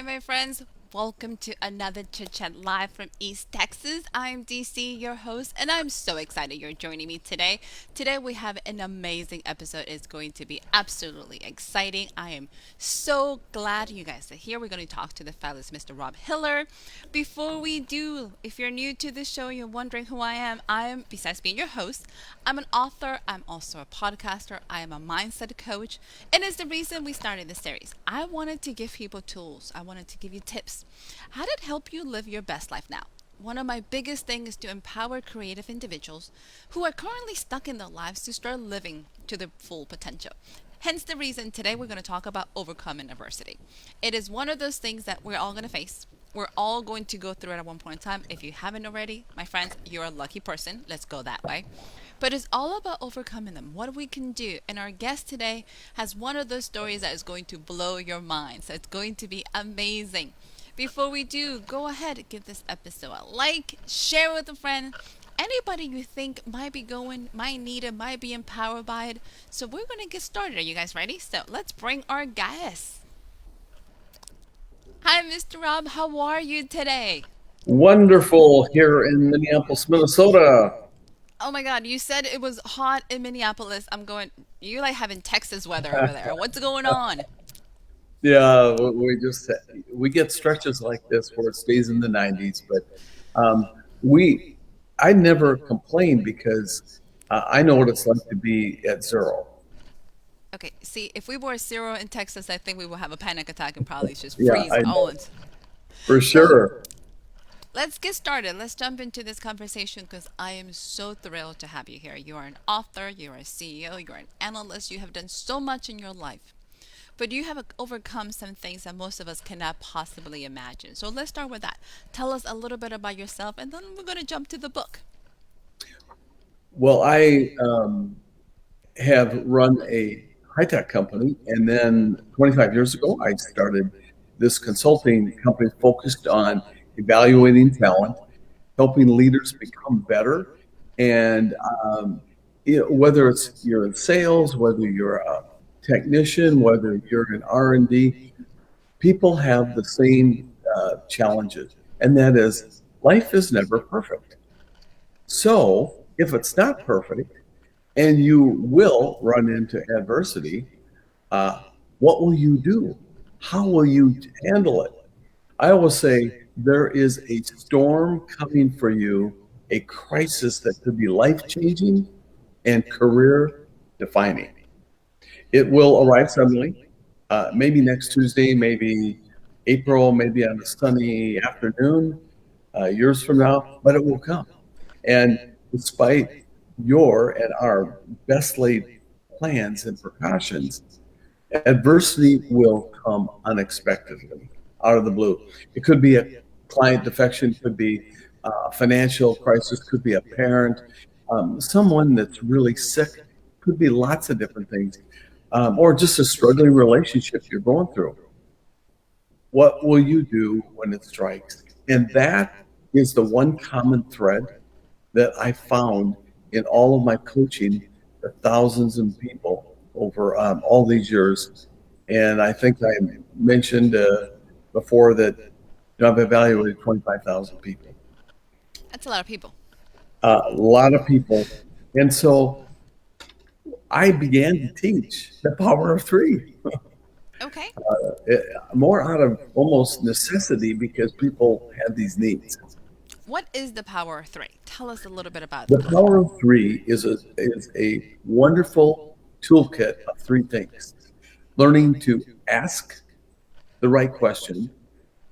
Hi, my friends. Welcome to another Chit Chat live from East Texas. I'm DC, your host, and I'm so excited you're joining me today. Today, we have an amazing episode. It's going to be absolutely exciting. I am so glad you guys are here. We're going to talk to the fabulous Mr. Robb Hiller. Before we do, if you're new to the show, you're wondering who I am, besides being your host, I'm an author, I'm also a podcaster, I am a mindset coach, and it's the reason we started this series. I wanted to give people tools, I wanted to give you tips. How did it help you live your best life now? One of my biggest things is to empower creative individuals who are currently stuck in their lives to start living to their full potential. Hence the reason today we're going to talk about overcoming adversity. It is one of those things that we're all going to face. We're all going to go through it at one point in time. If you haven't already, my friends, you're a lucky person. Let's go that way. But it's all about overcoming them, what we can do. And our guest today has one of those stories that is going to blow your mind. So it's going to be amazing. Before we do, go ahead, give this episode a like, share with a friend, anybody you think might be going, might need it, might be empowered by it. So we're going to get started. Are you guys ready? So let's bring our guest. Hi, Mr. Robb. How are you today? Wonderful here in Minneapolis, Minnesota. Oh my God, you said it was hot in Minneapolis. I'm going, you like having Texas weather over there. What's going on? Yeah, we get stretches like this where it stays in the 90s, but we I never complain because I know what it's like to be at zero. Okay, see, if we were 0 in Texas, I think we would have a panic attack and probably just Yeah, freeze I all know in. for So sure. let's get started. Let's jump into this conversation because I am so thrilled to have you here. You are an author, you're a CEO, you're an analyst, you have done so much in your life. But you have overcome some things that most of us cannot possibly imagine. So let's start with that. Tell us a little bit about yourself, and then we're going to jump to the book. Well, I have run a high tech company, and then 25 years ago, I started this consulting company focused on evaluating talent, helping leaders become better. And whether it's you're in sales, whether you're a technician, whether you're in R&D, people have the same challenges, and that is life is never perfect. So if it's not perfect, and you will run into adversity, uh, what will you do? How will you handle it? I always say there is a storm coming for you, a crisis that could be life changing and career defining. It will arrive suddenly, maybe next Tuesday, maybe April, maybe on a sunny afternoon, years from now, but it will come. And despite your and our best laid plans and precautions, adversity will come unexpectedly out of the blue. It could be a client defection, could be a financial crisis, could be a parent, someone that's really sick, could be lots of different things, or just a struggling relationship you're going through. What will you do when it strikes? And that is the one common thread that I found in all of my coaching the thousands of people over all these years. And I think I mentioned before that I've evaluated 25,000 people, That's a lot of people. a lot of people. And so I began to teach the power of three, Okay. uh, more out of almost necessity because people have these needs. What is the power of three? Tell us a little bit about The that. power of three is a wonderful toolkit of three things: learning to ask the right question,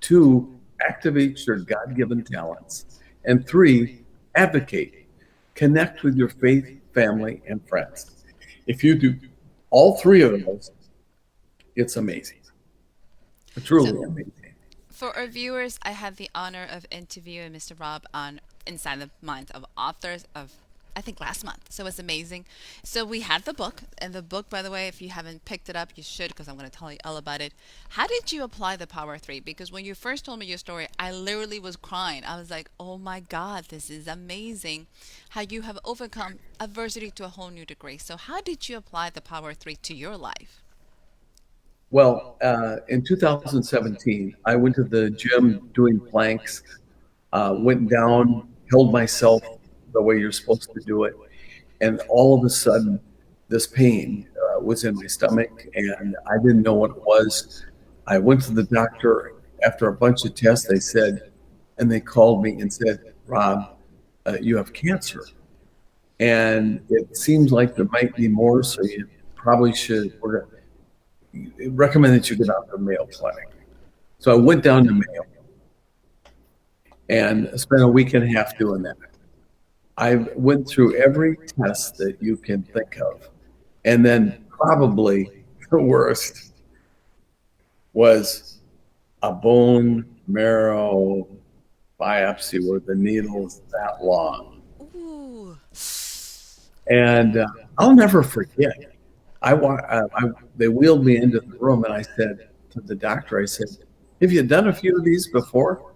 two, activate your God-given talents, and three, advocate, connect with your faith, family, and friends. If you do all three of those, it's amazing, So, truly amazing. for our viewers, I had the honor of interviewing Mr. Robb on Inside the Minds of Authors of, I think, last month. So it's amazing. So we had the book, and the book, by the way, if you haven't picked it up, you should, because I'm going to tell you all about it. How did you apply the Power of Three? Because when you first told me your story, I literally was crying. I was like, oh my God, this is amazing. How you have overcome adversity to a whole new degree. So how did you apply the Power of Three to your life? Well, in 2017, I went to the gym doing planks, went down, held myself the way you're supposed to do it. And all of a sudden, this pain was in my stomach, and I didn't know what it was. I went to the doctor after a bunch of tests. They said, and they called me and said, Rob, you have cancer. And it seems like there might be more, so you probably should. We're going to recommend that you get out to the Mayo Clinic. So I went down to Mayo and spent a week and a half doing that. I went through every test that you can think of. And then probably the worst was a bone marrow biopsy where the needle's that long. Ooh. And I'll never forget. They wheeled me into the room, and I said to the doctor, I said, have you done a few of these before?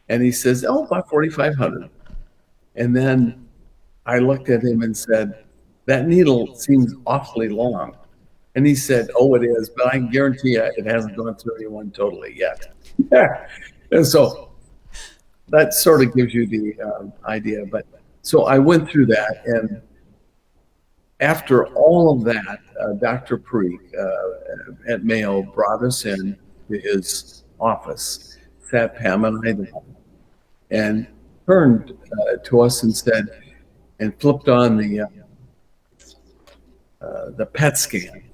And he says, oh, about 4,500. And then I looked at him and said, that needle seems awfully long. And he said, oh, it is, but I can guarantee you it hasn't gone through anyone totally yet. Yeah. And so that sort of gives you the idea. But so I went through that. And after all of that, Dr. Preek at Mayo brought us in to his office, sat Pam and I down, and turned to us and said, and flipped on the PET scan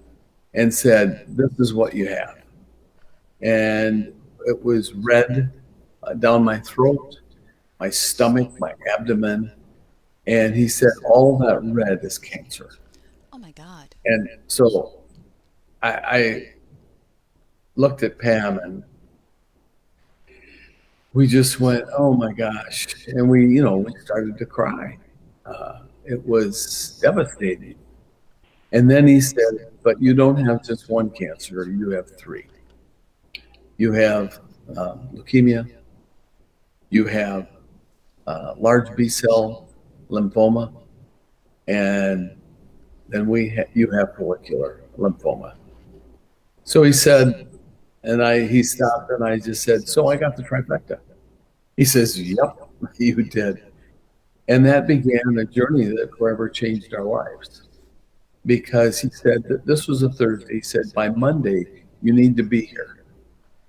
and said, this is what you have. And it was red down my throat, my stomach, my abdomen. And he said, all that red is cancer. Oh my God. And so I looked at Pam and we just went, oh my gosh. And we started to cry. It was devastating. And then he said, but you don't have just one cancer, you have three. You have leukemia, you have large B cell lymphoma, and then you have follicular lymphoma. So he said, and he stopped, and I just said, so I got the trifecta. He says, yep, you did. And that began a journey that forever changed our lives. Because he said that this was a Thursday. He said, by Monday, you need to be here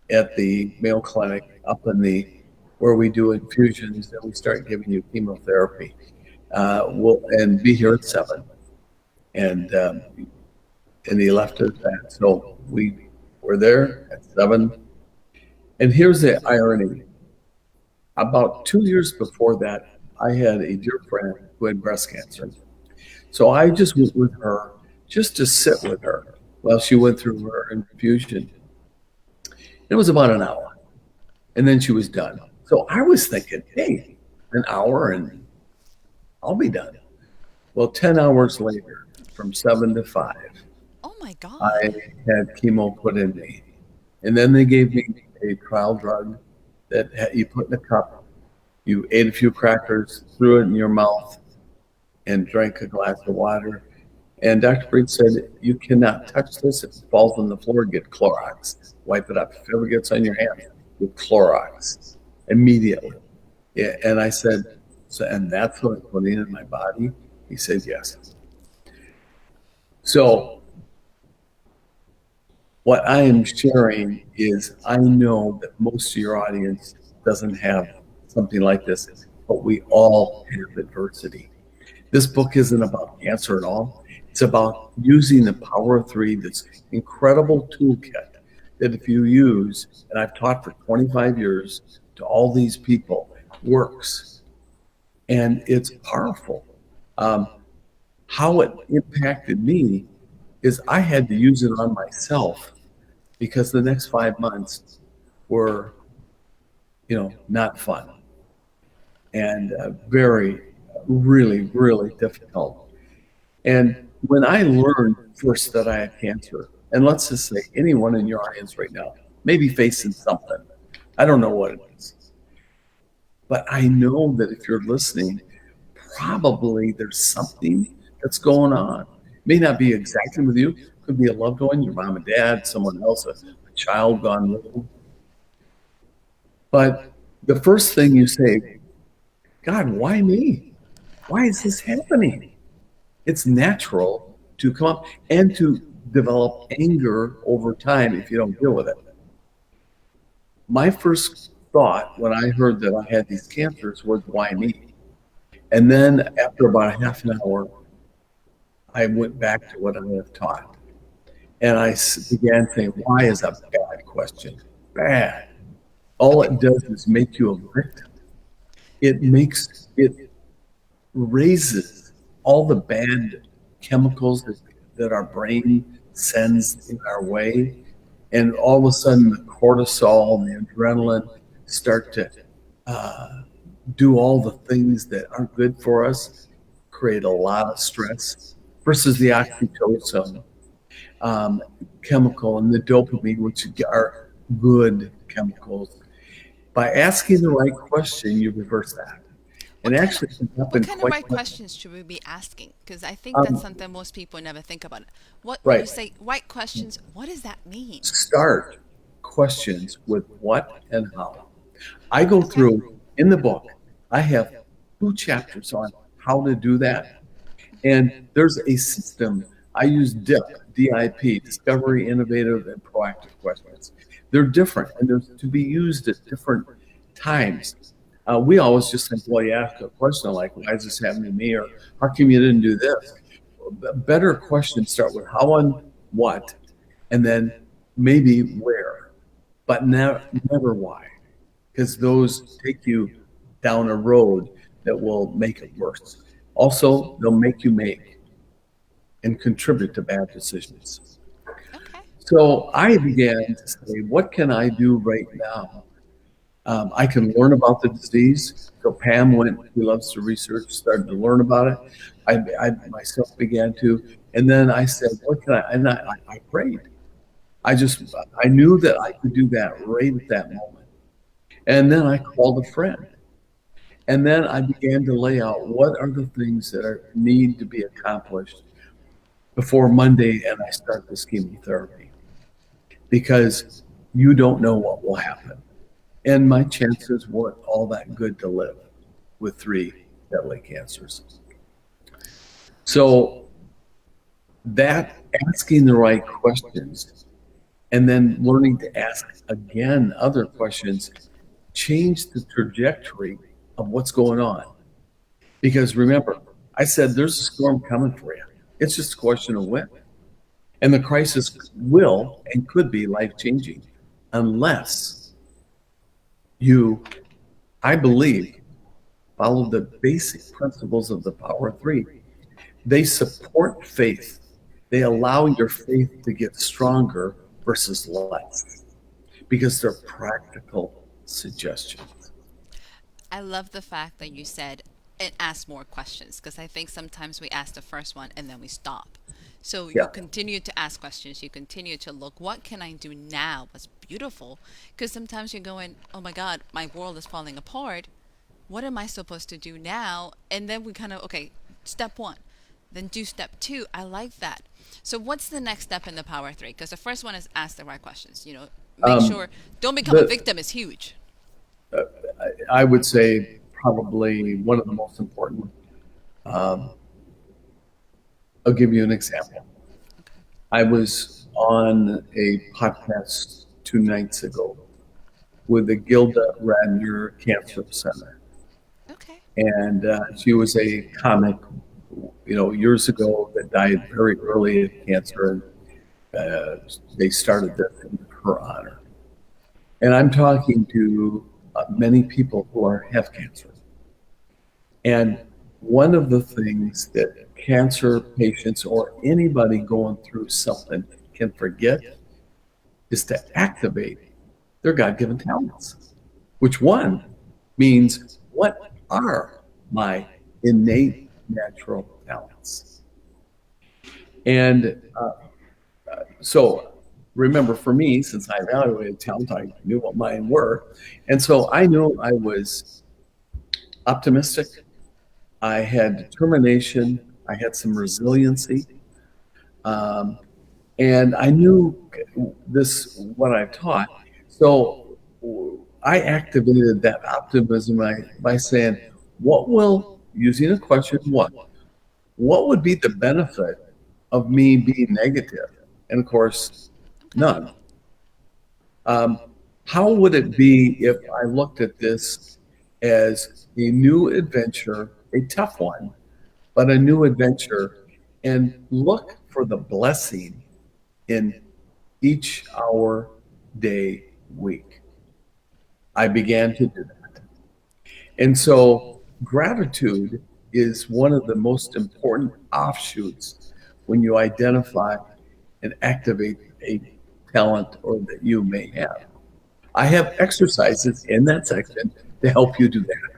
at the Mayo Clinic up in where we do infusions and we start giving you chemotherapy. And be here at 7. And he left it at that. So we were there at 7. And here's the irony. About 2 years before that, I had a dear friend who had breast cancer. So I just was with her, just to sit with her while she went through her infusion. It was about an hour, and then she was done. So I was thinking, hey, an hour and I'll be done. Well, 10 hours later, from 7 to 5, Oh my I God. had chemo put in me. And then they gave me a trial drug that you put in a cup. You ate a few crackers, threw it in your mouth, and drank a glass of water. And Dr. Breed said, you cannot touch this. If it falls on the floor, get Clorox. Wipe it up. If it ever gets on your hand, get Clorox immediately. Yeah, and I said, so, and that's what I'm putting in my body? He said, yes. So what I am sharing is I know that most of your audience doesn't have something like this, but we all have adversity. This book isn't about cancer at all. It's about using the power of 3, this incredible toolkit that if you use, and I've taught for 25 years to all these people, works. And it's powerful. How it impacted me is I had to use it on myself because the next 5 months were, not fun and really, really difficult. And when I learned first that I had cancer, and let's just say anyone in your audience right now may be facing something. I don't know what it is. But I know that if you're listening, probably there's something that's going on. May not be exactly with you. Could be a loved one, your mom and dad, someone else, a child gone missing. But the first thing you say, God, why me? Why is this happening? It's natural to come up and to develop anger over time if you don't deal with it. My first thought when I heard that I had these cancers was, why me? And then after about a half an hour, I went back to what I have taught. And I began saying, why is a bad question? Bad. All Okay. it does is make you a victim. It raises all the bad chemicals that our brain sends in our way. And all of a sudden, the cortisol and the adrenaline start to uh, do all the things that aren't good for us, create a lot of stress, versus the oxytocin um, chemical and the dopamine, which are good chemicals. By asking the right question, you reverse that. And What kind of actually, it can what happen kind of quite right quickly. questions should we be asking? Because I think that's Um, something most people never think about. What when you right. say right questions, what does that mean? Start questions with what and how. I go Okay. through in the book, I have 2 chapters on how to do that. And there's a system. I use DIP, Discovery, Innovative, and Proactive Questions. They're different and they're to be used at different times. We always just think, well, you ask a question like, why is this happening to me? Or how come you didn't do this? Better questions start with how and what, and then maybe where, but never why, because those take you down a road that will make it worse. Also, they'll make you make and contribute to bad decisions. Okay. So I began to say, what can I do right now? I can learn about the disease. So Pam went, she loves to research, started to learn about it. I myself began to, and then I said, what can I, and I prayed. I knew that I could do that right at that moment. And then I called a friend. And then I began to lay out what are the things that need to be accomplished before Monday and I start this chemotherapy, because you don't know what will happen. And my chances weren't all that good to live with 3 deadly cancers. So that asking the right questions and then learning to ask again other questions changed the trajectory of what's going on. Because remember, I said there's a storm coming for you. It's just a question of when. And the crisis will and could be life changing unless you, I believe, follow the basic principles of the Power of Three. They support faith, they allow your faith to get stronger versus less because they're practical suggestions. I love the fact that you said and ask more questions because I think sometimes we ask the first one and then we stop. So you Yeah. continue to ask questions. You continue to look, what can I do now? What's beautiful? Because sometimes you're going, oh my God, my world is falling apart. What am I supposed to do now? And then we kind of, okay, step one, then do step two. I like that. So what's the next step in the power three? Because the first one is ask the right questions. Make Um, sure don't become a the victim is huge. I would say probably one of the most important. Um, I'll give you an example. Okay. I was on a podcast 2 nights ago with the Gilda Radner Cancer Center, Okay. and she was a comic, years ago that died very early of cancer, and they started this in her honor. And I'm talking to many people who have cancer. And one of the things that cancer patients or anybody going through something can forget is to activate their God given talents, which one means, what are my innate natural talents? And so remember, for me, since I evaluated talent, I knew what mine were. And so I knew I was optimistic. I had determination. I had some resiliency. Um, and I knew this what I taught. So I activated that optimism by saying, "What will using a question? What would be the benefit of me being negative?" And of course, Okay. none. Um, how would it be if I looked at this as a new adventure, a tough one, but a new adventure, and look for the blessing in each hour, day, week? I began to do that. And so gratitude is one of the most important offshoots when you identify and activate a talent or that you may have. I have exercises in that section to help you do that.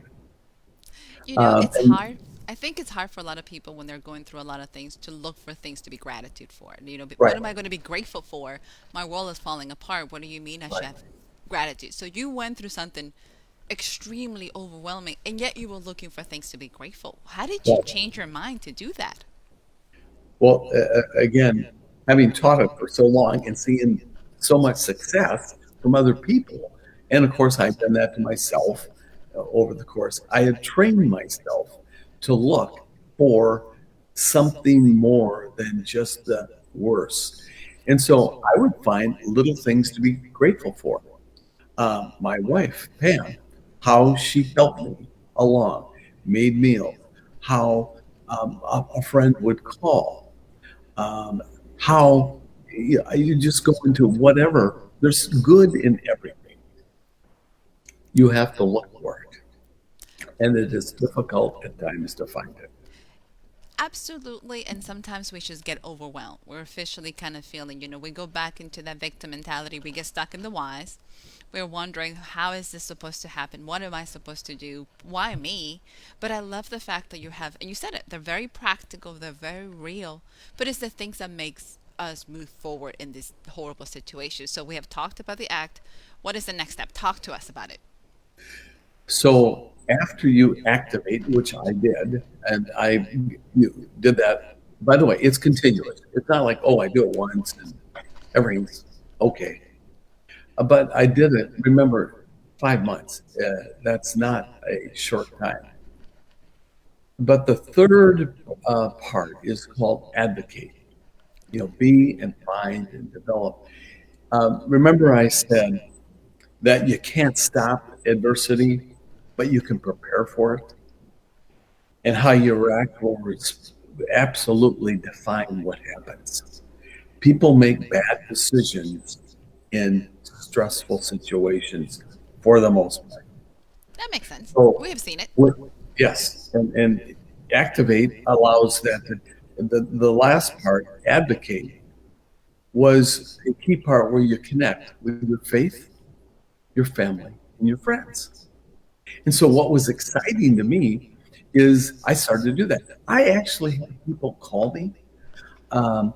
You know, it's And hard. I think it's hard for a lot of people when they're going through a lot of things to look for things to be gratitude for. You know, what right, am I going to be grateful for? My world is falling apart. What do you mean I should right, have gratitude? So you went through something extremely overwhelming, and yet you were looking for things to be grateful. How did you right. change your mind to do that? Well, again, having taught it for so long and seeing so much success from other people, and of course, I've done that to myself over the course. I have trained myself to look for something more than just the worst. And so I would find little things to be grateful for. My wife, Pam, how she helped me along, made meals, how a friend would call, um, how you just go into whatever. There's good in everything. You have to look for it, and it is difficult at times to find it. Absolutely, and sometimes we just get overwhelmed. We're officially kind of feeling, we go back into that victim mentality. We get stuck in the whys. We're wondering, how is this supposed to happen? What am I supposed to do? Why me? But I love the fact that you have, and you said it, they're very practical, they're very real, but it's the things that makes us move forward in this horrible situation. So we have talked about the act. What is the next step? Talk to us about it. So after you activate, which I did, and you did that. By the way, it's continuous. It's not like, oh, I do it once and everything's okay. But I did it. Remember, 5 months. That's not a short time. But the third part is called advocate. Be and find and develop. Remember, I said that you can't stop adversity, but you can prepare for it, and how you react will absolutely define what happens. People make bad decisions in stressful situations for the most part. That makes sense. So, We have seen it. with, yes, and activate allows that. The last part, advocate, was a key part where you connect with your faith, your family, and your friends. And so, what was exciting to me is I started to do that. I actually had people call me. Um,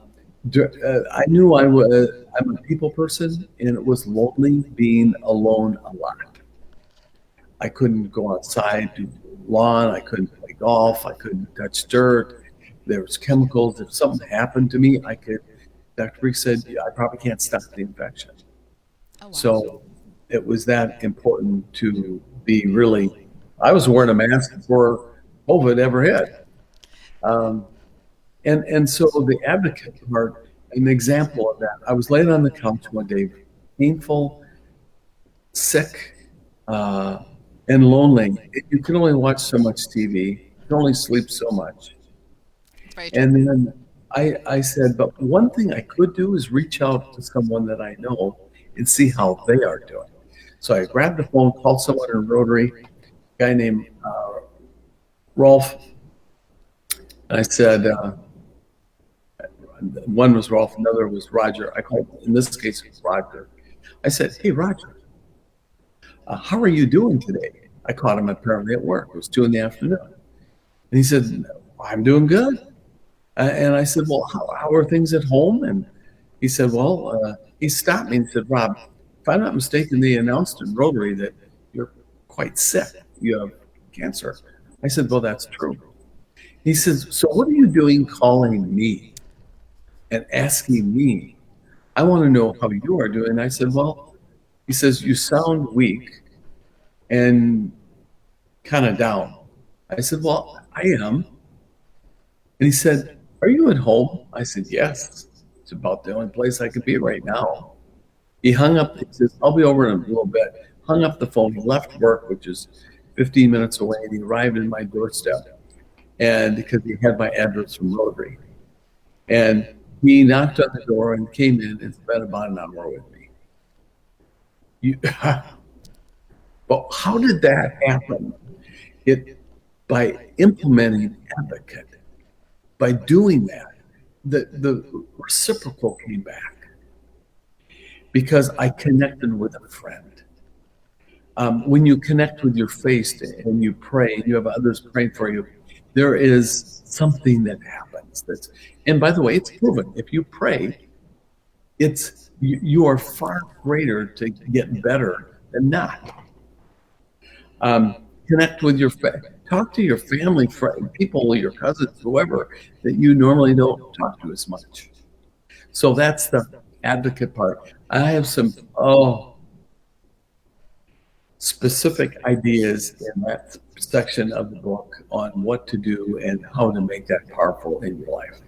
I knew I'm a people person, and it was lonely being alone a lot. I couldn't go outside, do lawn. I couldn't play golf. I couldn't touch dirt. There was chemicals. If something happened to me, I could. Dr. Reek said, "Yeah, I probably can't stop the infection." Oh, wow. So it was that important to be really. I was wearing a mask before COVID ever hit, um, and so the advocate part, an example of that. I was laying on the couch one day, painful, sick, uh, and lonely. You can only watch so much TV. You can only sleep so much. Very true. And then I said, but one thing I could do is reach out to someone that I know and see how they are doing. So I grabbed the phone, called someone in Rotary, a guy named Rolf, and I said, one was Rolf, another was Roger. I called, in this case, it was Roger. I said, hey, Roger, how are you doing today? I caught him apparently at work. It was 2 in the afternoon. And he said, I'm doing good. And I said, well, how are things at home? And he said, well, he stopped me and said, Rob, if I'm not mistaken, they announced in Rotary that you're quite sick. You have cancer. I said, well, that's true. He says, so what are you doing calling me? and asking me, I want to know how you are doing. And I said, well, he says, you sound weak and kind of down. I said, well, I am. And he said, are you at home? I said, yes. It's about the only place I could be right now. He hung up, he says, I'll be over in a little bit. Hung up the phone. He left work, which is 15 minutes away, and he arrived in my doorstep. And because he had my address from Rotary. And he knocked on the door and came in and spent about an hour with me. But how did that happen? It by implementing advocate, by doing that, the reciprocal came back because I connected with a friend. When you connect with your faith and you pray and you have others praying for you, there is something that happens. And by the way, it's proven. If you pray, you are far greater to get better than not. Connect with talk to your family, people, your cousins, whoever that you normally don't talk to as much. So that's the advocate part. I have some specific ideas in that section of the book on what to do and how to make that powerful in your life.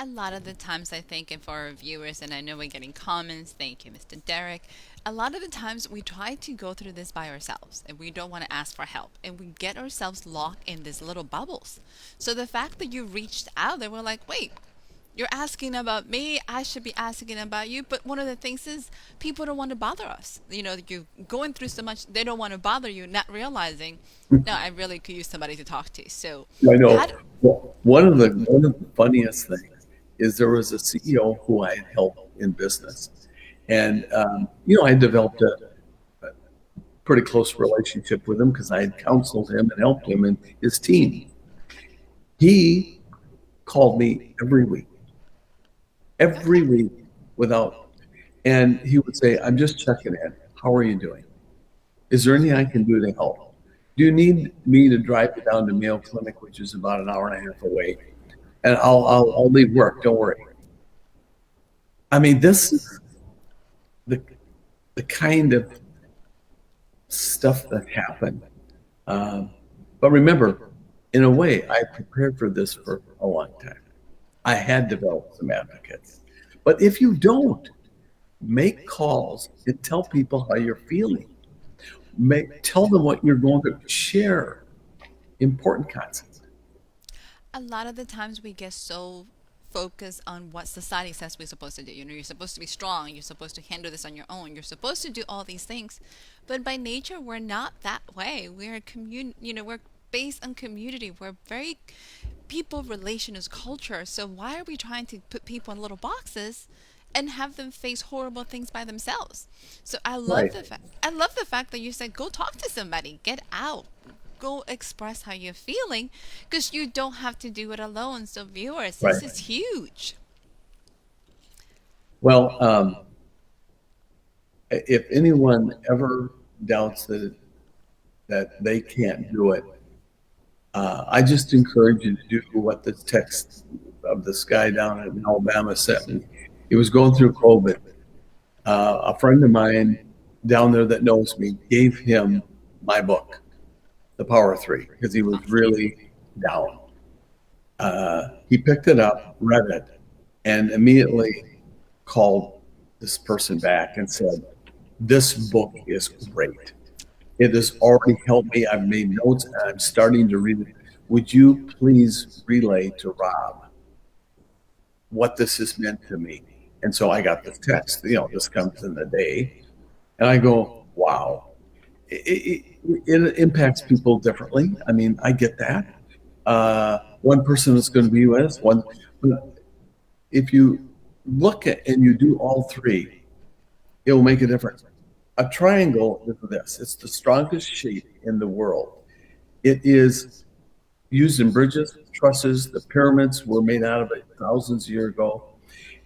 A lot of the times, I think, and for our viewers, and I know we're getting comments, thank you, Mr. Derek. A lot of the times, we try to go through this by ourselves and we don't want to ask for help, and we get ourselves locked in these little bubbles. So, the fact that you reached out, they were like, wait, you're asking about me, I should be asking about you. But one of the things is, people don't want to bother us. You know, you're going through so much, they don't want to bother you, not realizing, no, I really could use somebody to talk to. So, I know. how do, Well, one of the funniest things is there was a CEO who I had helped in business, and I developed a pretty close relationship with him because I had counseled him and helped him and his team. He called me every week without, and he would say, "I'm just checking in. How are you doing? Is there anything I can do to help? Do you need me to drive you down to Mayo Clinic, which is about an hour and a half away? And I'll leave work. Don't worry." I mean, this is the kind of stuff that happened. But remember, in a way, I prepared for this for a long time. I had developed some advocates. But if you don't, make calls and tell people how you're feeling. Tell them what you're going to share. Important concepts. a lot of the times we get so focused on what society says we're supposed to do. You know, you're supposed to be strong, you're supposed to handle this on your own, you're supposed to do all these things. But by nature, we're not that way. We're we're based on community. We're very people relations culture. So why are we trying to put people in little boxes and have them face horrible things by themselves? So Right, I love the fact that you said go talk to somebody, get out, go express how you're feeling, because you don't have to do it alone. So viewers, right. this is huge. Well, if anyone ever doubts that they can't do it, I just encourage you to do what the text of this guy down in Alabama said. He was going through COVID. A friend of mine down there that knows me gave him my book, The Power of Three, because he was Awesome. really down. He picked it up, read it, and immediately called this person back and said, "This book is great. It has already helped me. I've made notes and I'm starting to read it. Would you please relay to Rob what this has meant to me?" And so I got this text, this comes in the day. And I go, wow. It impacts people differently. I mean, I get that. One person is going to be with us. But if you look at and you do all three, it will make a difference. A triangle is this. It's the strongest shape in the world. It is used in bridges, trusses. The pyramids were made out of it thousands of years ago.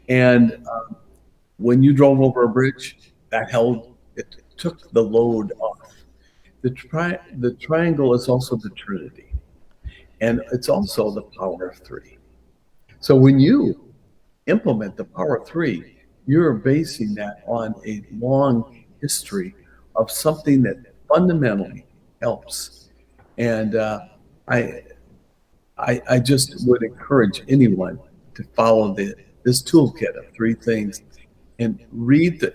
And when you drove over a bridge, it took the load off. The triangle is also the Trinity, and it's also the power of three. So when you implement the power of three, you're basing that on a long history of something that fundamentally helps. And I, I just would encourage anyone to follow this toolkit of three things and read the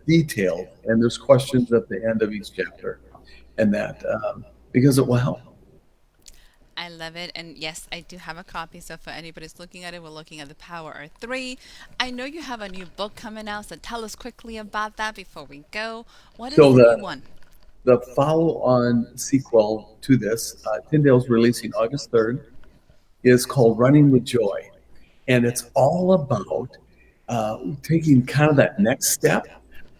details. And there's questions at the end of each chapter, and that because it will help. I love it. And yes, I do have a copy. So for anybody's looking at it, we're looking at The Power of Three. I know you have a new book coming out. So tell us quickly about that before we go. What is So the new one? the follow-on sequel to this, Tyndale's releasing August 3rd, is called Running with Joy. And it's all about taking kind of that next step,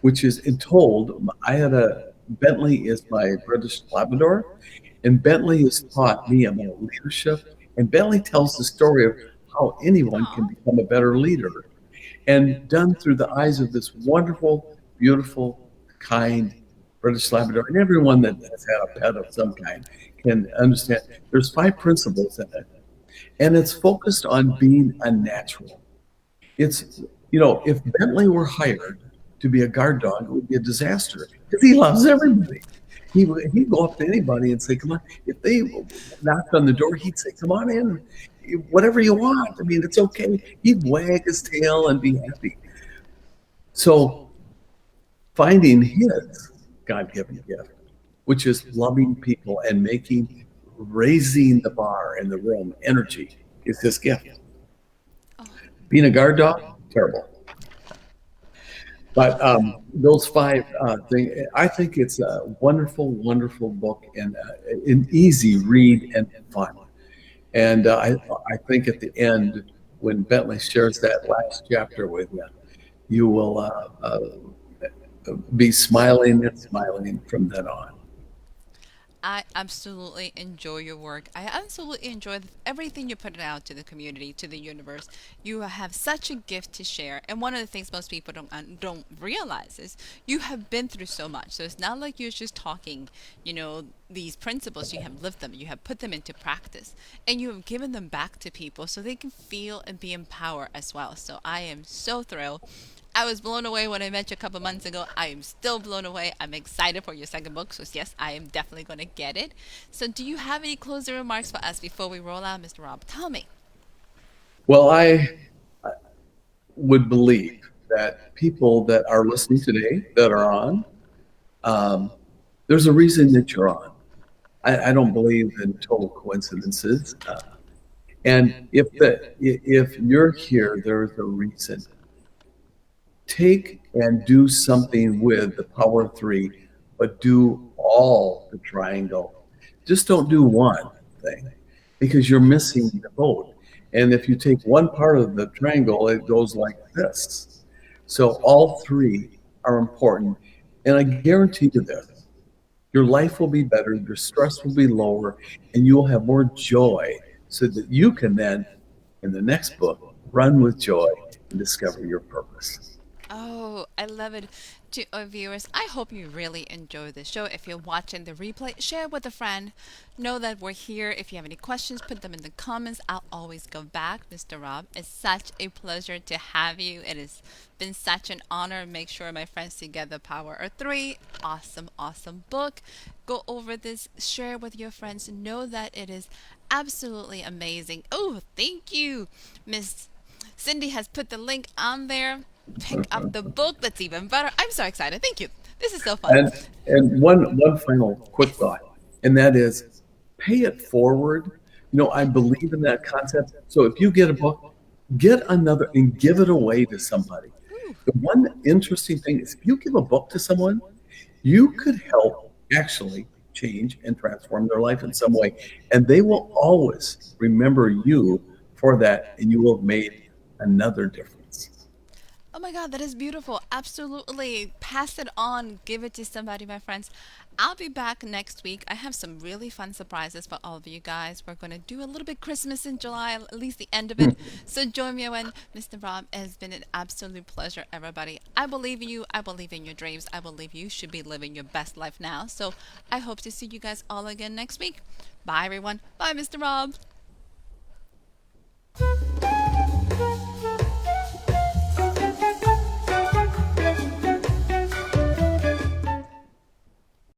which is in told. I had a Bentley is my British Labrador, and Bentley has taught me about leadership. And Bentley tells the story of how anyone can Aw. become a better leader, and done through the eyes of this wonderful, beautiful, kind British Labrador. And everyone that has had a pet of some kind can understand. There's five principles in it, and it's focused on being a natural. It's, if Bentley were hired to be a guard dog, it would be a disaster because he loves everybody. He'd go up to anybody and say, "Come on." If they knocked on the door, he'd say, "Come on in, whatever you want. I mean, it's okay." He'd wag his tail and be happy. So finding his God-given gift, which is loving people and raising the bar in the room, energy is his gift. Oh, Being a guard dog, terrible. But those five things, I think it's a wonderful, wonderful book and an easy read and fun. And I think at the end, when Bentley shares that last chapter with you, you will be smiling and smiling from then on. I absolutely enjoy your work. I absolutely enjoy everything you put out to the community, to the universe. You have such a gift to share, and one of the things most people don't realize is you have been through so much. So it's not like you're just talking, these principles. You have lived them. You have put them into practice, and you have given them back to people so they can feel and be empowered as well. So I am so thrilled. I was blown away when I met you a couple months ago. I am still blown away. I'm excited for your second book. So, yes, I am definitely going to get it. So, do you have any closing remarks for us before we roll out, Mr. Robb? Tell me. Well, I would believe that people that are listening today that are on, um, there's a reason that you're on. I don't believe in total coincidences. And if you're here, there is a reason. Take and do something with the power of three, but do all the triangle. Just don't do one thing because you're missing the boat. And if you take one part of the triangle, it goes like this. So all three are important. And I guarantee you this, your life will be better, your stress will be lower, and you will have more joy so that you can then, in the next book, run with joy and discover your purpose. Oh, I love it. To our viewers, I hope you really enjoy the show. If you're watching the replay, share it with a friend. Know that we're here. If you have any questions, put them in the comments. I'll always go back, Mr. Robb. It's such a pleasure to have you. It has been such an honor. Make sure my friends together Power of Three. Awesome, awesome book. Go over this, share it with your friends. Know that it is absolutely amazing. Oh, thank you, Miss Cindy has put the link on there. Pick up the book. That's even better. I'm so excited. Thank you. This is so fun. And one final quick Yes. thought, and that is pay it forward. I believe in that concept. So if you get a book, get another and give it away to somebody. Ooh. The one interesting thing is if you give a book to someone, you could help actually change and transform their life in some way. And they will always remember you for that, and you will have made another difference. Oh my God, that is beautiful. Absolutely. Pass it on. Give it to somebody, my friends. I'll be back next week. I have some really fun surprises for all of you guys. We're going to do a little bit Christmas in July, at least the end of it. So join me when Mr. Robb. It has been an absolute pleasure, everybody. I believe in you. I believe in your dreams. I believe you should be living your best life now. So I hope to see you guys all again next week. Bye, everyone. Bye, Mr. Robb.